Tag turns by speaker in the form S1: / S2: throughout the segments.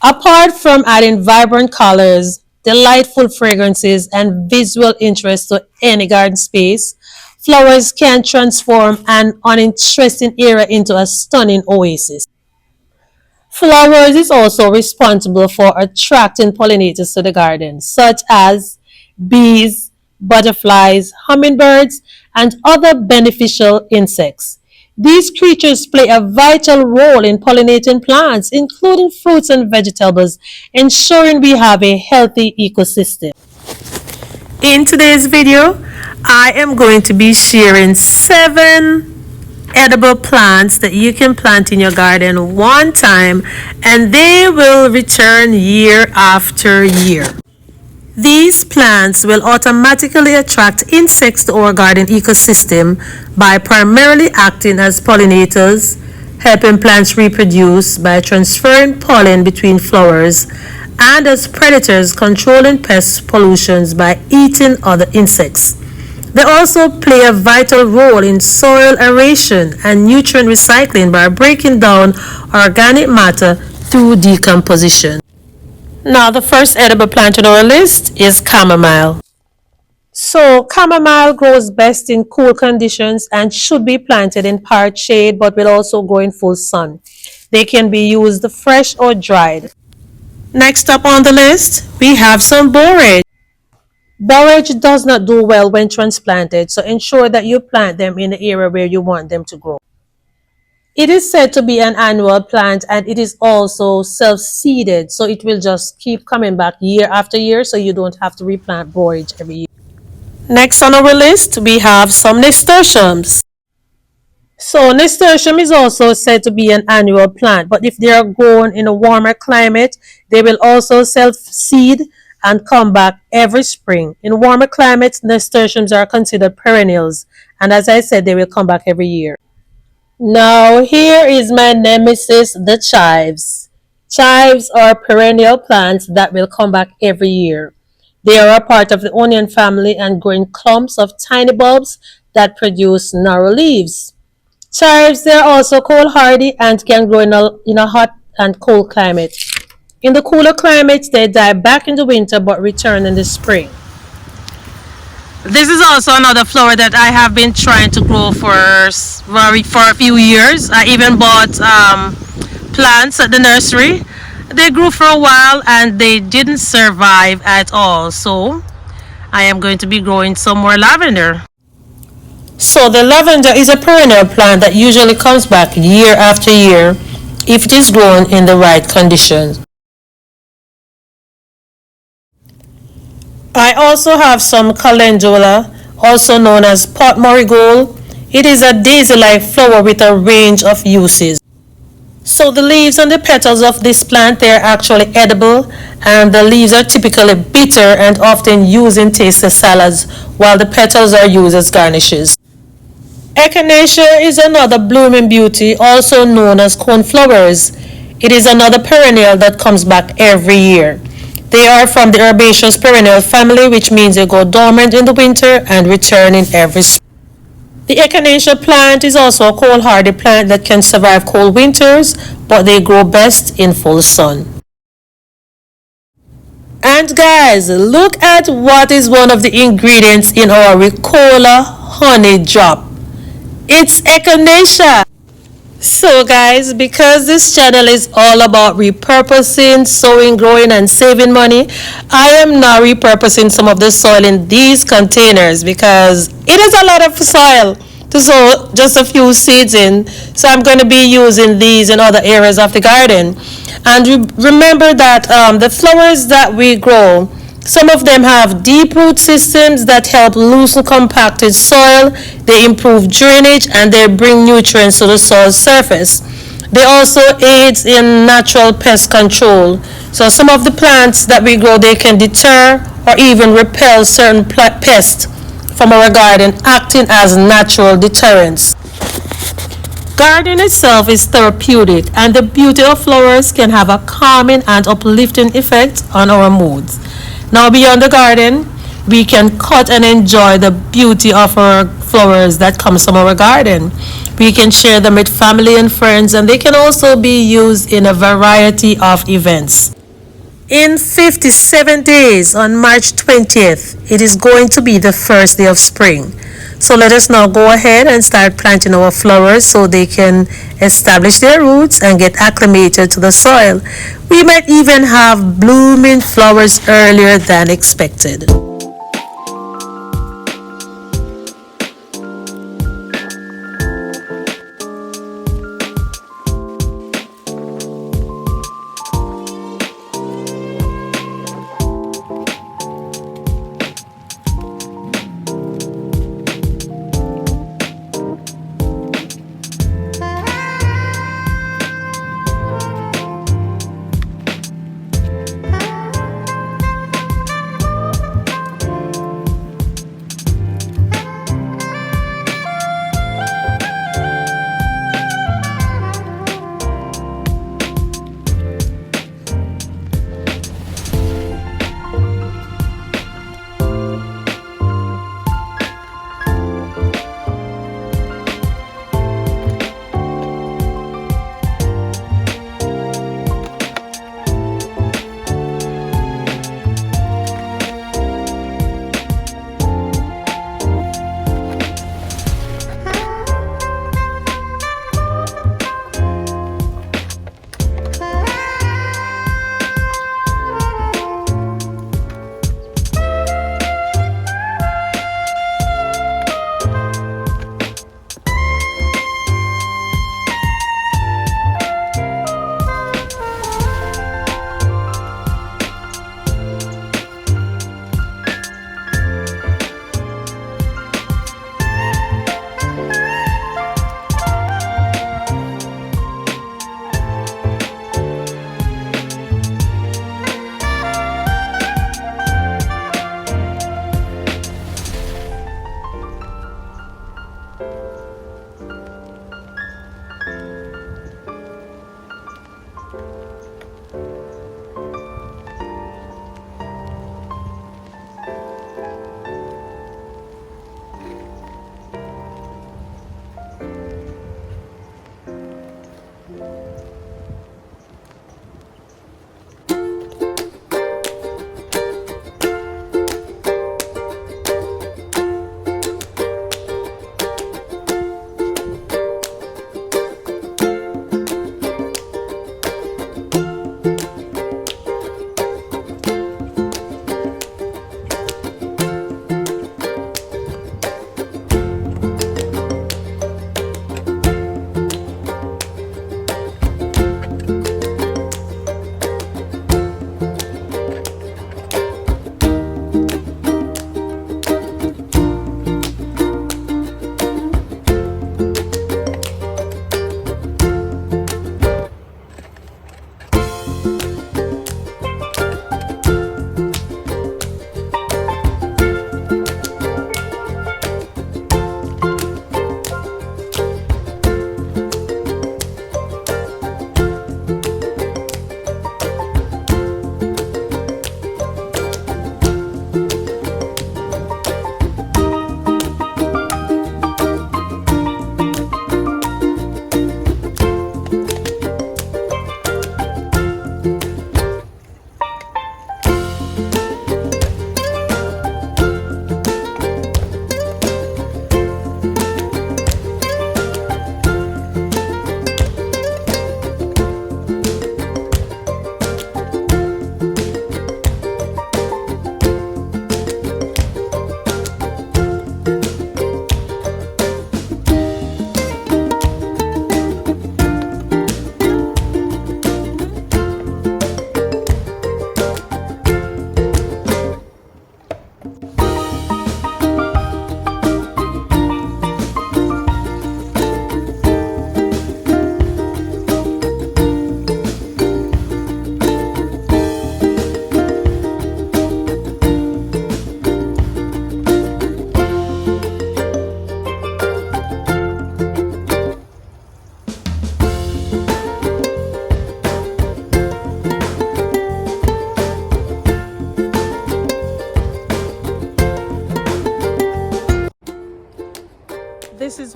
S1: Apart from adding vibrant colors, delightful fragrances, and visual interest to any garden space, flowers can transform an uninteresting area into a stunning oasis. Flowers is also responsible for attracting pollinators to the garden, such as bees, butterflies, hummingbirds, and other beneficial insects. These creatures play a vital role in pollinating plants, including fruits and vegetables, ensuring we have a healthy ecosystem. In today's video, I am going to be sharing 7 edible plants that you can plant in your garden one time and they will return year after year. These plants will automatically attract insects to our garden ecosystem by primarily acting as pollinators, helping plants reproduce by transferring pollen between flowers, and as predators controlling pest pollutions by eating other insects. They also play a vital role in soil aeration and nutrient recycling by breaking down organic matter through decomposition. Now, the first edible plant on our list is chamomile. So, chamomile grows best in cool conditions and should be planted in part shade but will also grow in full sun. They can be used fresh or dried. Next up on the list, we have some borage. Borage does not do well when transplanted, so ensure that you plant them in the area where you want them to grow. It is said to be an annual plant and it is also self-seeded, so it will just keep coming back year after year, so you don't have to replant borage every year. Next on our list, we have some nasturtiums. So nasturtium is also said to be an annual plant, but if they are grown in a warmer climate, they will also self-seed and come back every spring. In warmer climates, nasturtiums are considered perennials, and as I said, they will come back every year. Now, here is my nemesis, the chives. Chives are perennial plants that will come back every year. They are a part of the onion family and grow in clumps of tiny bulbs that produce narrow leaves. Chives, they are also cold hardy and can grow in a hot and cold climate. In the cooler climates, they die back in the winter but return in the spring. This is also another flower that I have been trying to grow for a few years. I even bought plants at the nursery. They grew for a while and they didn't survive at all. So I am going to be growing some more lavender. So the lavender is a perennial plant that usually comes back year after year if it is grown in the right conditions. I also have some calendula, also known as pot marigold. It is a daisy-like flower with a range of uses. So the leaves and the petals of this plant, they are actually edible, and the leaves are typically bitter and often used in tasty salads, while the petals are used as garnishes. Echinacea is another blooming beauty, also known as coneflowers. It is another perennial that comes back every year. They are from the herbaceous perennial family, which means they go dormant in the winter and return in every spring. The echinacea plant is also a cold hardy plant that can survive cold winters, but they grow best in full sun. And guys, look at what is one of the ingredients in our Ricola honey drop. It's echinacea. So guys, because this channel is all about repurposing, sowing, growing, and saving money, I am now repurposing some of the soil in these containers because it is a lot of soil to sow just a few seeds in. So I'm going to be using these in other areas of the garden. And remember that the flowers that we grow, some of them have deep root systems that help loosen compacted soil, they improve drainage, and they bring nutrients to the soil surface. They also aid in natural pest control. So some of the plants that we grow, they can deter or even repel certain pests from our garden, acting as natural deterrents. Gardening itself is therapeutic, and the beauty of flowers can have a calming and uplifting effect on our moods. Now beyond the garden, we can cut and enjoy the beauty of our flowers that comes from our garden. We can share them with family and friends, and they can also be used in a variety of events. In 57 days, on March 20th, it is going to be the first day of spring. So let us now go ahead and start planting our flowers so they can establish their roots and get acclimated to the soil. We might even have blooming flowers earlier than expected.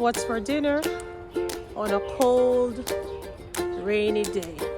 S1: what's for dinner on a cold, rainy day.